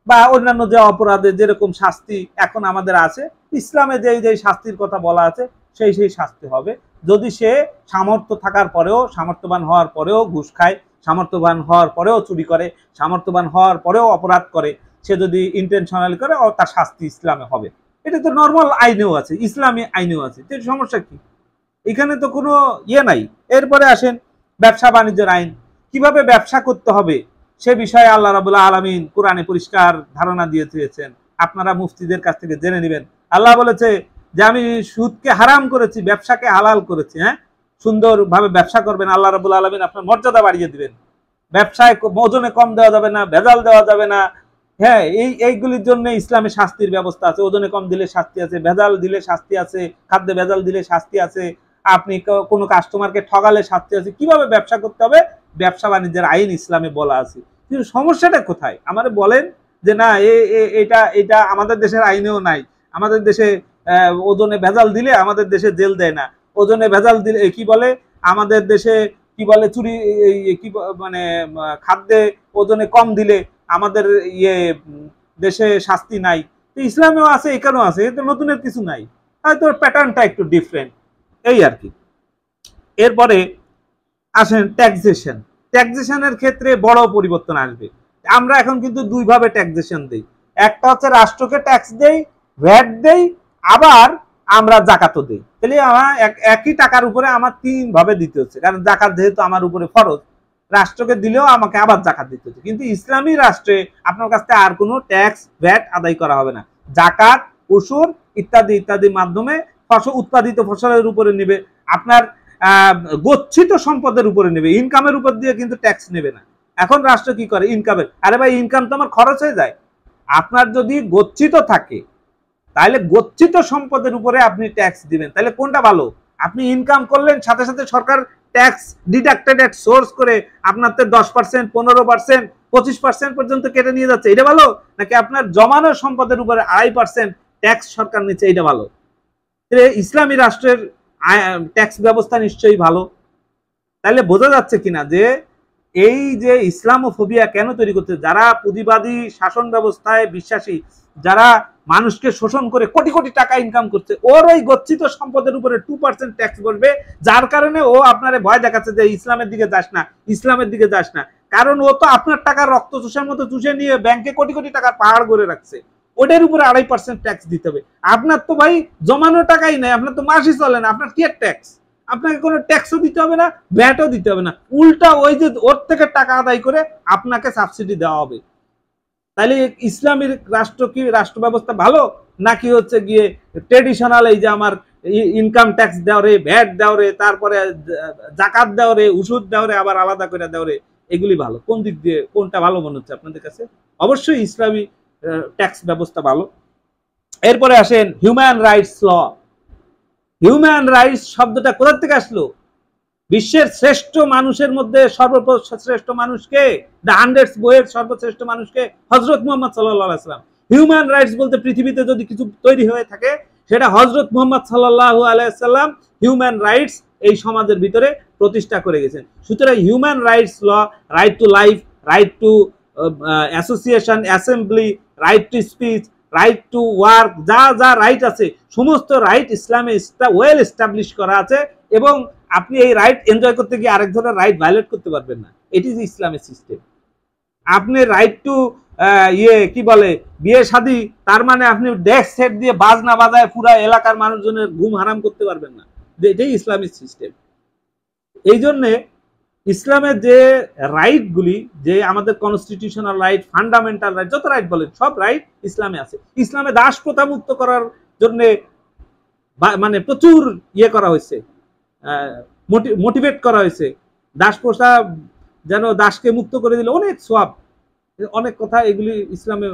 বা অন্যান্য যে অপরাধে যেরকম শাস্তি এখন আমাদের আছে, ইসলামে যে শাস্তির কথা বলা আছে সেই শাস্তি হবে। যদি সে সামর্থ্য থাকার পরেও, সামর্থ্যবান হওয়ার পরেও ঘুষ খায়, সামর্থ্যবান হওয়ার পরেও চুরি করে, সামর্থ্যবান হওয়ার পরেও অপরাধ করে, সে যদি ইন্টেনশনালি করে, তার শাস্তি ইসলামে হবে। এটা তো নর্মাল আইনেও আছে, ইসলামী আইনেও আছে, সমস্যা কি? এখানে তো কোনো ইয়ে নাই। এরপরে আসেন ব্যবসা বাণিজ্যের আইন, কিভাবে ব্যবসা করতে হবে সে বিষয়ে আল্লাহ রাব্বুল আলামিন কোরআনে পরিষ্কার ধারণা দিয়ে দিয়েছেন, আপনারা মুফতিদের কাছ থেকে জেনে নেবেন। আল্লাহ বলেছে যে আমি সুদকে হারাম করেছি, ব্যবসাকে হালাল করেছি। হ্যাঁ, সুন্দরভাবে ব্যবসা করবেন, আল্লাহ রাব্বুল আলামিন আপনার মর্যাদা বাড়িয়ে দিবেন। ব্যবসায় ওজনে কম দেওয়া যাবে না, ভেজাল দেওয়া যাবে না। হ্যাঁ, এইগুলির জন্য ইসলামে শাস্তির ব্যবস্থা আছে। ওজনে কম দিলে শাস্তি আছে, ভেজাল দিলে শাস্তি আছে, খাদ্যে ভেজাল দিলে শাস্তি আছে, আপনি কোনো কাস্টমারকে ঠগালে শাস্তি আছে। কিভাবে ব্যবসা করতে হবে ব্যবসা বাণিজ্যের আইন ইসলামে বলা আছে। কিন্তু সমস্যাটা কোথায় আমারে বলেন যে না এটা আমাদের দেশের আইনেও নাই। আমাদের দেশে ওজনে ভেজাল দিলে আমাদের দেশে জেল দেয় না, ওজনে ভেজাল দিলে কি বলে আমাদের দেশে কি বলে চুরি, কি মানে খাদ্যে ওজনে কম দিলে আমাদের দেশে শাস্তি নাই। ইসলামেও আছে, এখানেও আছে, এতে নতুনের কিছু নাই, হয়তো প্যাটার্নটা একটু ডিফারেন্ট, এই আর কি। এরপরে আসেন ট্যাক্সেশন। ট্যাক্সেশনের ক্ষেত্রে বড় পরিবর্তন আসবে। আমরা এখন কিন্তু দুইভাবে ট্যাক্সেশন দেই, একটা হচ্ছে রাষ্ট্রকে ট্যাক্স দেই, ভ্যাট দেই, আবার আমরা জাকাতও দেই। তাহলে আমার একই টাকার উপরে আমার তিন ভাবে দিতে হচ্ছে, কারণ জাকাত যেহেতু আমার উপরে ফরজ, রাষ্ট্রকে দিলেও আমাকে আবার জাকাত দিতে হচ্ছে। কিন্তু ইসলামী রাষ্ট্রে আপনার কাছ থেকে আর কোনো ট্যাক্স ভ্যাট আদায় করা হবে না। জাকাত, উসুর ইত্যাদি ইত্যাদির মাধ্যমে ফসল, উৎপাদিত ফসলের উপরে নেবে, আপনার গচ্ছিত সম্পদের উপরে নেবে, ইনকামের উপর দিয়ে কিন্তু ট্যাক্স নেবে না। এখন রাষ্ট্র কি করে? ইনকামের, আরে ভাই ইনকাম তো আমার খরচ হয়ে যায়। আপনার যদি গচ্ছিত থাকে তাহলে গচ্ছিত সম্পদের উপরে আপনি ট্যাক্স দিবেন। তাহলে কোনটা ভালো? আপনি ইনকাম করলেন, সাথে সাথে সরকার ট্যাক্স ডিডাক্টেড এট সোর্স করে আপনার 10%, 15%, 25% পর্যন্ত কেটে নিয়ে যাচ্ছে, এটা ভালো? নাকি আপনার জমানো সম্পদের উপরে 2.5% ট্যাক্স সরকার নিচ্ছে, এটা ভালো? ইসলামী রাষ্ট্রের ট্যাক্স ব্যবস্থা নিশ্চয়ই ভালো। তাহলে বোঝা যাচ্ছে কিনা যে এই যে ইসলামোফোবিয়া কেন তৈরি করছে? যারা পুঁজিবাদী শাসন ব্যবস্থায় বিশ্বাসী, যারা মানুষকে শোষণ করে কোটি কোটি টাকা ইনকাম করছে, ওর ওই গচ্ছিত সম্পদের উপরে 2% ট্যাক্স বসবে, যার কারণে ও আপনারে ভয় দেখাচ্ছে যে ইসলামের দিকে যাস না, ইসলামের দিকে যাস না। কারণ ও তো আপনার টাকা রক্ত চুষের মতো চুষে নিয়ে ব্যাংকে কোটি কোটি টাকার পাহাড় গড়ে রাখছে, ওটার উপরে 2.5% ট্যাক্স দিতে হবে। আপনার তো ভাই জমানো টাকাই নাই, আপনার তো মাসই চলে না, আপনার কি ট্যাক্স? আপনাকে কোনো ট্যাক্সও দিতে হবে না, ভ্যাটও দিতে হবে না, উল্টা ওই যে ওর থেকে টাকা আদায় করে আপনাকে সাবসিডি দেওয়া হবে। তাহলে ইসলামের রাষ্ট্র কি রাষ্ট্র ব্যবস্থা ভালো, নাকি হচ্ছে গিয়ে ট্রেডিশনাল এই যে আমার ইনকাম ট্যাক্স দেওয়া রে, ভ্যাট দেওয়া রে, তারপরে জাকাত দেওয়া রে, ওষুধ দেওয়া রে, আবার আলাদা করে দেওয়া রে, এগুলি ভালো? কোন দিক দিয়ে কোনটা ভালো মনে হচ্ছে আপনাদের কাছে? অবশ্যই ইসলামী ট্যাক্স ব্যবস্থা ভালো। এরপরে আসেন human rights law. Human rights শব্দটা কোথা থেকে আসলো? বিশ্বের শ্রেষ্ঠ মানুষের মধ্যে সর্বশ্রেষ্ঠ মানুষকে, দ্য 100 বইয়ের সর্বশ্রেষ্ঠ মানুষকে হযরত মুহাম্মদ সাল্লাল্লাহু আলাইহি ওয়াসাল্লাম। হিউম্যান রাইটস বলতে পৃথিবীতে যদি কিছু তৈরি হয়ে থাকে সেটা হযরত মুহাম্মদ সাল্লাল্লাহু আলাইহি ওয়াসাল্লাম হিউম্যান রাইটস এই সমাজের ভিতরে প্রতিষ্ঠা করে গেছেন। সুতরাং human rights law, right to life, right to association, assembly, right to speech, right to work, যা যা রাইট আছে সমস্ত রাইট ইসলামে ওয়েল এস্টাবলিশ করা আছে, এবং আপনি এই রাইট এনজয় করতে গিয়ে আরেক ধরনের রাইট ভায়োলেট করতে পারবেন না। এটি যে ইসলামের সিস্টেম। আপনি রাইট টু কি বলে বিয়ে শাদী, তার মানে আপনি ডেস্ক সেট দিয়ে বাজনা বাজায় পুরা এলাকার মানুষজনের ঘুম হারাম করতে পারবেন না। এটাই ইসলামিক সিস্টেম। এই জন্যে ইসলামের যে রাইটগুলি, যে আমাদের কনস্টিটিউশনাল রাইট, ফান্ডামেন্টাল রাইট, যত রাইট বলেন সব রাইট ইসলামে আছে। ইসলামে দাস প্রথা মুক্ত করার জন্য মানে প্রচুর করা হয়েছে, মোটিভেট করা হয়েছে। দাস প্রথা যেন দাসকে মুক্ত করে দিলে অনেক সওয়াব, অনেক কথা এগুলি ইসলামে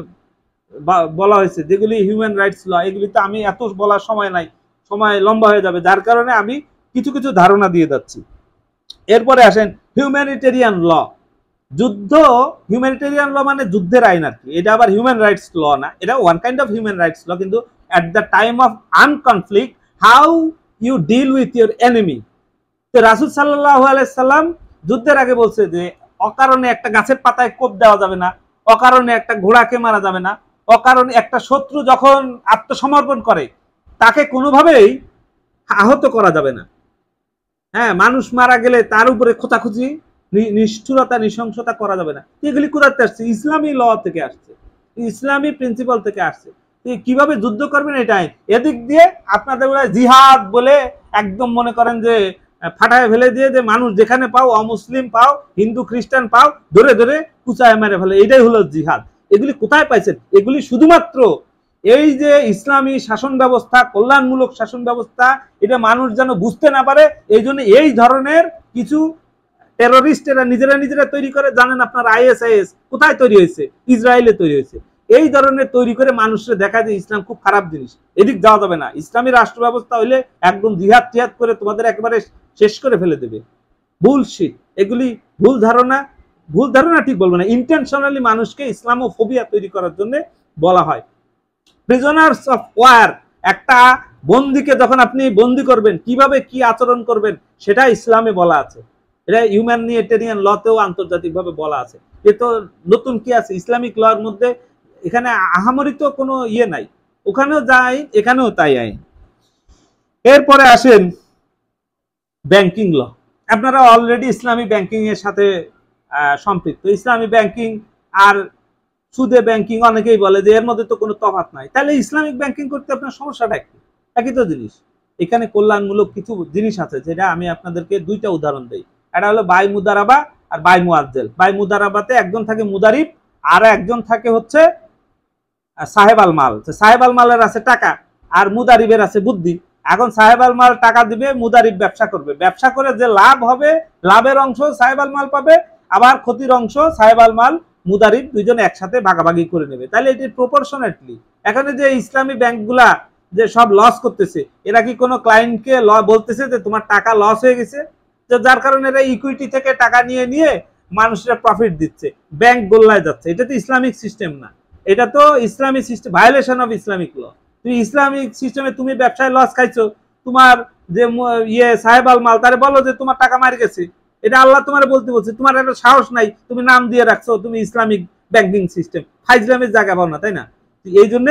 বলা হয়েছে, যেগুলি হিউম্যান রাইটস ল। এগুলি তো আমি এত বলার সময় নাই, সময় লম্বা হয়ে যাবে, যার কারণে আমি কিছু কিছু ধারণা দিয়ে যাচ্ছি। এরপরে আসেন হিউম্যানিটেরিয়ান ল। যুদ্ধ, হিউম্যানিটেরিয়ান ল মানে যুদ্ধের আইন আর কি। এটা আবার হিউম্যান রাইটস ল না, এটা one kind of human rights law, কিন্তু at the time of unconflict how you deal with your enemy। তো রাসূল সাল্লাল্লাহু আলাইহি সাল্লাম যুদ্ধের আগে বলছে যে অকারণে একটা গাছের পাতায় কোপ দেওয়া যাবে না, অকারণে একটা ঘোড়াকে মারা যাবে না, অকারণে একটা শত্রু যখন আত্মসমর্পণ করে তাকে কোনোভাবেই আহত করা যাবে না। হ্যাঁ, মানুষ মারা গেলে তার উপরে খোঁচাখুচি, নিষ্ঠুরতা, নৃশংসতা করা যাবে না। এগুলি কোথাতে আসছে? ইসলামী ল থেকে আসছে, ইসলামী প্রিন্সিপাল থেকে আসছে। কিভাবে যুদ্ধ করবেন এটাই। এদিক দিয়ে আপনাদের জিহাদ বলে একদম মনে করেন যে ফাটায় ফেলে দিয়ে, যে মানুষ যেখানে পাও, অমুসলিম পাও, হিন্দু খ্রিস্টান পাও, ধরে ধরে কুচায় মেরে ফেলে, এটাই হলো জিহাদ। এগুলি কোথায় পাইছেন? এগুলি শুধুমাত্র এই যে ইসলামী শাসন ব্যবস্থা, কল্যাণমূলক শাসন ব্যবস্থা, এটা মানুষ যেন বুঝতে না পারে, এই জন্য এই ধরনের কিছু টেরোরিস্ট এরা নিজেরা তৈরি করে। জানেন আপনার ISIS কোথায় তৈরি হয়েছে? ইসরায়েলে তৈরি হয়েছে। এই ধরনের তৈরি করে মানুষের দেখা যায় ইসলাম খুব খারাপ জিনিস, এদিক যাওয়া যাবে না। ইসলামী রাষ্ট্র ব্যবস্থা হইলে একদম জিহাদ টিহাদ করে তোমাদের একেবারে শেষ করে ফেলে দেবে। বুলশিট, এগুলি ভুল ধারণা, ভুল ধারণা ঠিক বলবো না, ইন্টেনশনালি মানুষকে ইসলামোফোবিয়া তৈরি করার জন্য বলা হয়। প্রিজনার্স অফ ওয়ার, একটা বন্দীকে যখন আপনি বন্দী করবেন কিভাবে কি আচরণ করবেন সেটা ইসলামে বলা আছে। এটা হিউম্যানিটেরিয়ান লতেও আন্তর্জাতিকভাবে বলা আছে। এ তো নতুন কি আছে ইসলামিক লর মধ্যে? এখানে আহামরি তো কোনো নাই, ওখানেও যা আইন এখানেও তাই আইন। এরপরে আসেন ব্যাংকিং ল। আপনারা অলরেডি ইসলামী ব্যাংকিং এর সাথে সম্পৃক্ত। ইসলামী ব্যাংকিং আর সুদে ব্যাংকিং অনেকেই বলে যে এর মধ্যে তো কোনো তফাৎ নাই। তাহলে ইসলামিক ব্যাংকিং করতে আপনার সমস্যাটা কি? একই তো জিনিস। এখানে কল্যাণমূলক কিছু জিনিস আছে, যেটা আমি আপনাদেরকে দুইটা উদাহরণ দিই। এটা হলো বাই মুদারাবা আর বাই মুআজ্জাল। বাই মুদারাবাতে একজন থাকে মুদারিব আর একজন থাকে হচ্ছে সাহেব আল মাল। সাহেব আল মালের আছে টাকা আর মুদারিবের আছে বুদ্ধি। এখন সাহেব আল মাল টাকা দিবে, মুদারিব ব্যবসা করবে, ব্যবসা করে যে লাভ হবে লাভের অংশ সাহেব আল মাল পাবে, আবার ক্ষতির অংশ সাহেব আল মাল মুদারিব দুইজন একসাথে ভাগাভাগি করে নেবে। তাহলে এটি প্রপোর্শনেটলি। এখানে যে ইসলামী ব্যাংকগুলা যে সব লস করতেছে, এরা কি কোনো ক্লায়েন্টকে বলতেছে যে তোমার টাকা লস হয়ে গেছে? যার কারণে এরা ইকুইটি থেকে টাকা নিয়ে নিয়ে মানুষরা প্রফিট দিচ্ছে, ব্যাংক গোল্লায় যাচ্ছে। এটা তো ইসলামিক সিস্টেম না, এটা তো Islamic system, violation of Islamic law. তুমি ইসলামিক সিস্টেমে তুমি ব্যবসায় লস খাইছো, তোমার যে সাহেব আল মাল তারে বলো যে তোমার টাকা মারি গেছে, এটা আল্লাহ তোমার বলতে বলছে, তোমার একটা সাহস নাই, তুমি নাম দিয়ে রাখছো তুমি ইসলামিক ব্যাংকিং সিস্টেম। ফাইজলামের জায়গা পাও না, তাই না? এই জন্য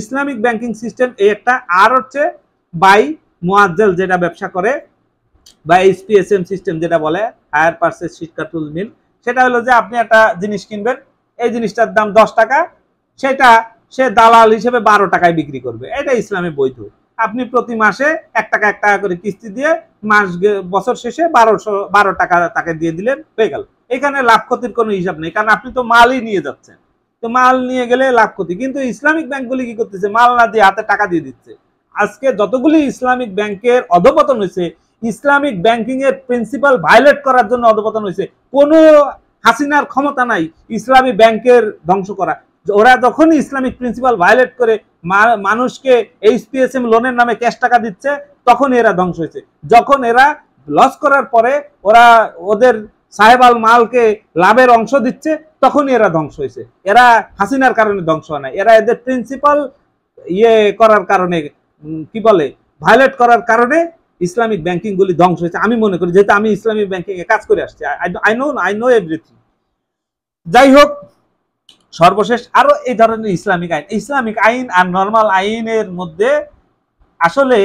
ইসলামিক ব্যাংকিং সিস্টেম এই একটা। আর হচ্ছে বাই মুআজ্জাল যেটা ব্যবসা করে, বা SPSM সিস্টেম যেটা বলে, হায়ার পারচেজ শিকাতুল মিল। সেটা হলো যে আপনি একটা জিনিস কিনবেন, এই জিনিসটার দাম 10 টাকা, সেটা সে দালাল হিসেবে 12 টাকায় বিক্রি করবে। এটা ইসলামে বৈধ। আপনি প্রতি মাসে 1 টাকা 1 টাকা করে কিস্তি দিয়ে বছর শেষে 12 টাকা তাকে দিয়ে দিলেন, হয়ে গেল। এখানে লাভ ক্ষতির কোনো হিসাব নেই, কারণ আপনি তো মালই নিয়ে যাচ্ছেন। তো মাল নিয়ে গেলে লাভ ক্ষতি। কিন্তু ইসলামিক ব্যাংকগুলি কি করতেছে? মাল না দিয়ে হাতে টাকা দিয়ে দিচ্ছে। আজকে যতগুলি ইসলামিক ব্যাংকের অধপতন হয়েছে, ইসলামিক ব্যাংকিং এর প্রিন্সিপাল ভায়োলেট করার জন্য অধপতন হয়েছে। কোনো হাসিনার ক্ষমতা নাই ইসলামী ব্যাংকের ধ্বংস করা। ওরা যখনই ইসলামিক প্রিন্সিপাল ভায়োলেট করে মানুষকে এইচপিএসএম লোনের নামে ক্যাশ টাকা দিচ্ছে, তখন এরা ধ্বংস হয়েছে। যখন এরা লস করার পরে ওরা ওদের সাহেবাল মালকে লাভের অংশ দিচ্ছে, তখনই এরা ধ্বংস হয়েছে। এরা হাসিনার কারণে ধ্বংস হয় না, এরা এদের প্রিন্সিপাল করার কারণে, কি বলে, ভায়োলেট করার কারণে ইসলামিক ব্যাংকিং গুলি ধ্বংস হয়েছে আমি মনে করি, যেহেতু আমি ইসলামিক ব্যাংকিং এ কাজ করে আসছি। I know everything. যাই হোক, সর্বশেষ আরো এই ধরনের ইসলামিক আইন আর নর্মাল আইনের মধ্যে আসলে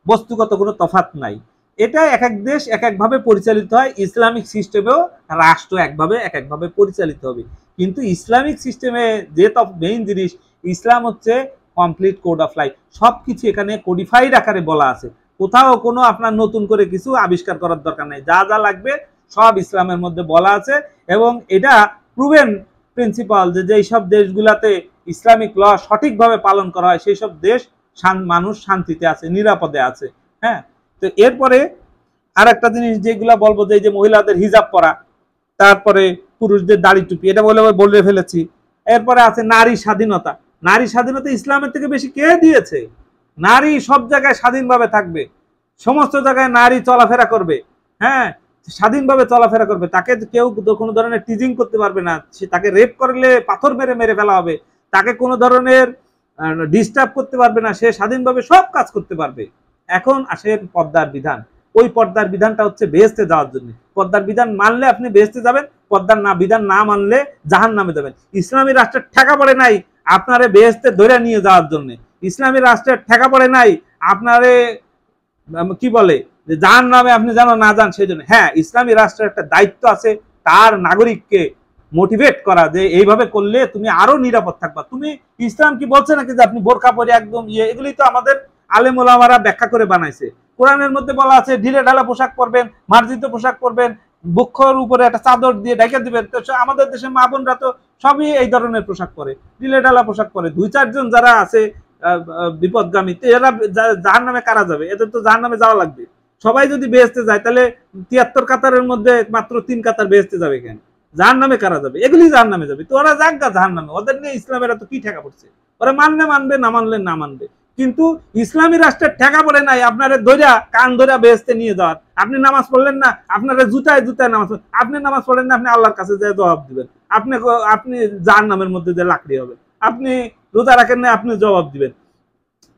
বস্তুগত কোনো তফাৎ নাই। এটা এক এক দেশ এক একভাবে পরিচালিত হয়। ইসলামিক সিস্টেমেও রাষ্ট্র একভাবে পরিচালিত হবে, কিন্তু ইসলামিক সিস্টেমে যে মেইন জিনিস, ইসলাম হচ্ছে কমপ্লিট কোড অফ লাইফ। সবকিছু এখানে কোডিফাইড আকারে বলা আছে, কোথাও কোনো আপনার নতুন করে কিছু আবিষ্কার করার দরকার নেই। যা যা লাগবে সব ইসলামের মধ্যে বলা আছে, এবং এটা প্রুভেন প্রিন্সিপাল যে যেই সব দেশগুলাতে ইসলামিক ল সঠিকভাবে পালন করা হয় সেই সব দেশ মানুষ শান্তিতে আছে, নিরাপদে আছে। হ্যাঁ, তো এরপরে আর একটা জিনিস যেগুলা বলবো, যে মহিলাদের হিজাব পরা, তারপরে পুরুষদের দাড়ি টুপি, এটা বলে ফেলেছি। এরপরে আছে নারী স্বাধীনতা। নারী স্বাধীনতা ইসলামের থেকে বেশি কে দিয়েছে? নারী সব জায়গায় স্বাধীনভাবে থাকবে, সমস্ত জায়গায় নারী চলাফেরা করবে। হ্যাঁ, স্বাধীনভাবে চলাফেরা করবে, তাকে কেউ কোনো ধরনের টিজিং করতে পারবে না, তাকে রেপ করলে পাথর মেরে মেরে ফেলা হবে, তাকে কোনো ধরনের ডিস্টার্ব করতে পারবে না, সে স্বাধীনভাবে সব কাজ করতে পারবে। এখন আসে পর্দার বিধান। ওই পর্দার বিধানটা হচ্ছে বেহেশতে যাওয়ার জন্য। পর্দার বিধান মানলে আপনি বেহেশতে যাবেন, পর্দার বিধান না মানলে জাহান্নামে যাবেন। ইসলামী রাষ্ট্রের ঠেকা পড়ে নাই আপনারে বেহেশতে ধরে নিয়ে যাওয়ার জন্য, ইসলামী রাষ্ট্রের ঠেকা পড়ে নাই আপনারে কি বলে যে জাহান্নামে আপনি যেন না যান সেই জন্য। হ্যাঁ, ইসলামী রাষ্ট্রের একটা দায়িত্ব আছে তার নাগরিককে মোটিভেট করা, যে এইভাবে করলে তুমি আরো নিরাপদ থাকবা। তুমি ইসলাম কি বলছে নাকি যে আপনি বোরকা পরে একদম এগুলি তো আমাদের আলেম ওলামারা ব্যাখ্যা করে বানাইছে। কোরআনের মধ্যে বলা আছে ঢিলে ঢালা পোশাক পরবেন, মার্জিত পোশাক পরবেন, বক্ষর উপরে একটা চাদর দিয়ে ঢেকে দিবেন। তো আমাদের দেশে মা বোনরা তো সবই এই ধরনের পোশাক পরে, ঢিলে ঢালা পোশাক পরে। 2-4 জন যারা আছে বিপদগামী, এরা জাহান্নামে কারা যাবে? এদের তো জাহান্নামে যাওয়া লাগবে। সবাই যদি বেহেশতে যায় তাহলে 73 কাতারের মধ্যে মাত্র 3 কাতার বেহেশতে যাবে কেন? জাহান্নামে কারা যাবে? এগুলি জাহান্নামে যাবে। তো ওরা যাক গা জাহান্নামে, ওদের নিয়ে ইসলামের এত কি ঠেকা পড়ছে? ওরা মানলে মানবে, না মানলে না মানবে। কিন্তু ইসলামী রাষ্ট্রের ঠেকা পড়ে নাই আপনারে ধৈরা কান ধৈরা বেহেশতে নিয়ে যাওয়ার। আপনি নামাজ পড়লেন না, আপনারা জুতায় জুতায় নামাজ, আপনি নামাজ পড়লেন না, আপনি আল্লাহর কাছে যে জবাব দিবেন। আপনি জাহান্নামের মধ্যে যে লাকড়ি হবে। আপনি রোজা রাখেন না, আপনি জবাব দিবেন।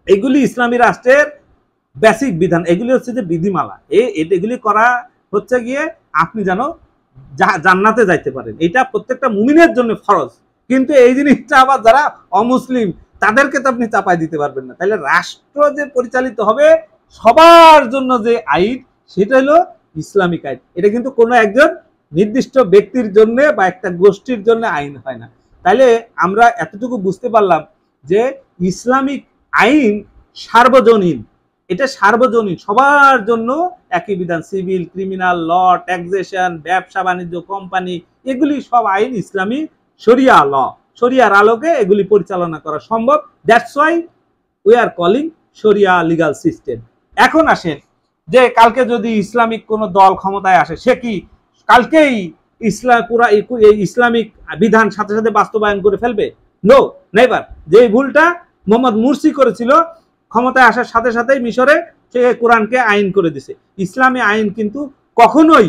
এগুলি ইসলামী রাষ্ট্রের বেসিক বিধান, এগুলি হচ্ছে যে বিধিমালা। এগুলি করা হচ্ছে গিয়ে আপনি যেন জান্নাতে যাইতে পারেন, এটা প্রত্যেকটা মুমিনের জন্য ফরজ। কিন্তু এই জিনিসটা আবার যারা অমুসলিম তাদেরকে তো আপনি চাপাই দিতে পারবেন না। তাহলে রাষ্ট্র যে পরিচালিত হবে সবার জন্য যে আইন, সেটা হলো ইসলামিক আইন। এটা কিন্তু কোনো একজন নির্দিষ্ট ব্যক্তির জন্য বা একটা গোষ্ঠীর জন্য আইন হয় না। তাইলে আমরা এতটুকু বুঝতে পারলাম যে ইসলামিক আইন সার্বজনীন, এটা সার্বজনীন, সবার জন্য একই বিধান। সিভিল, ক্রিমিনাল ল, ট্যাক্সেশন, ব্যবসা বাণিজ্য, কোম্পানি, এগুলি সব আইন ইসলামী শরিয়া ল, শরিয়ার আলোকে এগুলি পরিচালনা করা সম্ভব। That's why we are calling শরিয়া লিগাল সিস্টেম। এখন আসেন যে কালকে যদি ইসলামিক কোনো দল ক্ষমতায় আসে, সে কি কালকেই পুরা ইসলামিক বিধান সাথে সাথে বাস্তবায়ন করে ফেলবে? No, never. যে ভুলটা মোহাম্মদ মুরসি করেছিল, ক্ষমতায় আসার সাথে সাথেই মিশরে সে কোরআনকে আইন করে দিছে। ইসলামী আইন কিন্তু কখনোই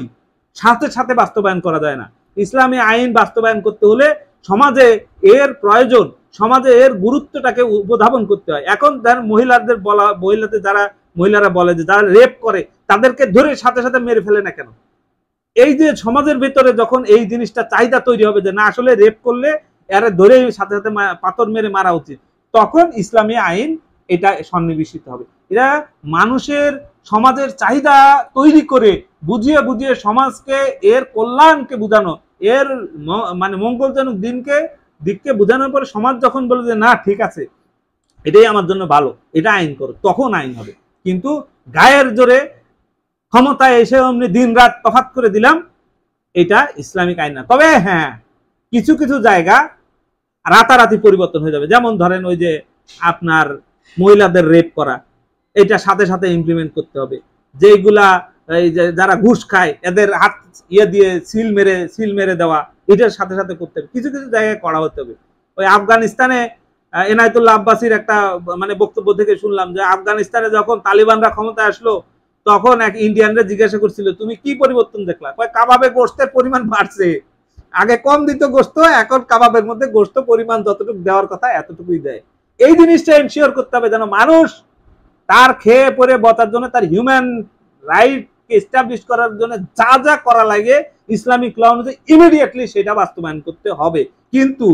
সাথে সাথে বাস্তবায়ন করা যায় না। ইসলামী আইন বাস্তবায়ন করতে হলে সমাজে এর প্রয়োজন, সমাজে এর গুরুত্বটাকে উপধাবন করতে হয়। এখন মহিলাদের বলা, মহিলারা বলে যে যারা রেপ করে তাদেরকে ধরে সাথে সাথে মেরে ফেলে না কেন? এই যে সমাজের ভেতরে যখন এই জিনিসটা চাহিদা তৈরি হবে যে না আসলে রেপ করলে এর ধরে সাথে সাথে পাথর মেরে মারা উচিত, তখন ইসলামী আইন এটা সন্নিবেশিত হবে। এরা মানুষের সমাজের চাহিদা তৈরি করে বুঝিয়ে বুঝিয়ে সমাজকে এর কল্যাণকে বোঝানো, এর মানে মঙ্গলজনক দিককে বোঝানোর পরে সমাজ যখন বলে যে না ঠিক আছে এটাই আমার জন্য ভালো, এটা আইন করো, তখন আইন হবে। কিন্তু গায়ের জোরে ক্ষমতায় এসে অমনি দিন রাত তফাৎ করে দিলাম, এটা ইসলামিক আইন না। তবে হ্যাঁ, কিছু কিছু জায়গা রাতারাতি পরিবর্তন হয়ে যাবে। যেমন ধরেন ওই যে আপনার মহিলাদের রেপ করা, এটা সাথে সাথে ইমপ্লিমেন্ট করতে হবে। যেগুলা এই যে যারা ঘুষ খায় এদের হাত দিয়ে সিল মেরে দেওয়া, এটার সাথে সাথে করতে হবে। কিছু কিছু জায়গায় করা হতে হবে। ওই আফগানিস্তানে এনায়েতুল্লাহ আব্বাসীর একটা মানে বক্তব্য থেকে শুনলাম যে আফগানিস্তানে যখন তালিবানরা ক্ষমতায় আসলো তখন এক ইন্ডিয়ানরা জিজ্ঞাসা করছিল তুমি কি পরিবর্তন দেখলা, কয় কাবাবে গোশতের পরিমাণ বাড়ছে, আগে কম দিত গোশত, এখন কাবাবের মধ্যে গোশত পরিমাণ যতটুকু দেওয়ার কথা এতটুকুই দেয়। এই জিনিসটা এনশিওর করতে হবে যেন মানুষ তার খেয়ে পরে বাঁচার জন্য, তার হিউম্যান রাইটকে এস্টাবলিশ করার জন্য যা যা করা লাগে ইসলামিক ল অনুযায়ী ইমিডিয়েটলি সেটা বাস্তবায়ন করতে হবে। কিন্তু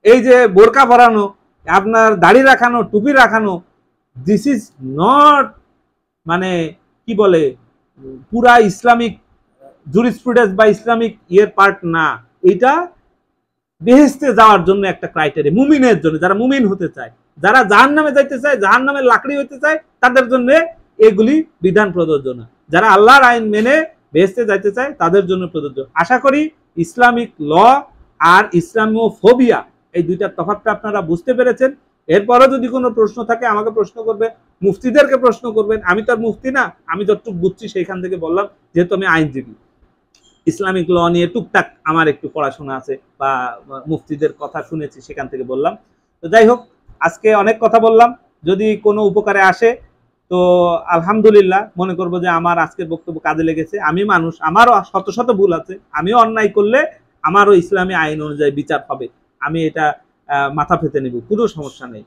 এই যে বোরকা পরানো, আপনার দাড়ি রাখানো, টুপি রাখানো, দিস ইজ নট মানে কি বলে পুরা ইসলামিক জুরিসপ্রুডেন্স বা ইসলামিক ইয়ের পার্ট না। এটা বেহেশতে যাওয়ার জন্য একটা ক্রাইটেরিয়া, মুমিনের জন্য, যারা মুমিন হতে চায়, যারা জাহান্নামে যাইতে চায়, জাহান্নামের লাকড়ি হতে চায়, তাদের জন্য এগুলি বিধান প্রযোজ্য না। যারা আল্লাহর আইন মেনে বেহেশতে যাইতে চায় তাদের জন্য প্রযোজ্য। আশা করি ইসলামিক ল আর ইসলামোফোবিয়া এই দুইটার তফাৎটা আপনারা বুঝতে পেরেছেন। এরপরও যদি কোনো প্রশ্ন থাকে আমাকে প্রশ্ন করবে, মুফতিদেরকে প্রশ্ন করবেন। আমি তো আর মুফতি না, আমি যতটুকু বুঝছি সেইখান থেকে বললাম, যেহেতু আমি আইনজীবী, ইসলামিক ল নিয়ে টুকটাক আমার একটু পড়াশোনা আছে বা মুফতিদের কথা শুনেছি, সেখান থেকে বললাম। তো যাই হোক, আজকে অনেক কথা বললাম, যদি কোনো উপকারে আসে তো আলহামদুলিল্লাহ, মনে করবো যে আমার আজকের বক্তব্য কাজে লেগেছে। আমি মানুষ, আমারও শত শত ভুল আছে, আমিও অন্যায় করলে আমারও ইসলামী আইন অনুযায়ী বিচার হবে, আমি এটা মাথা পেতে নেব, কোনো সমস্যা নেই।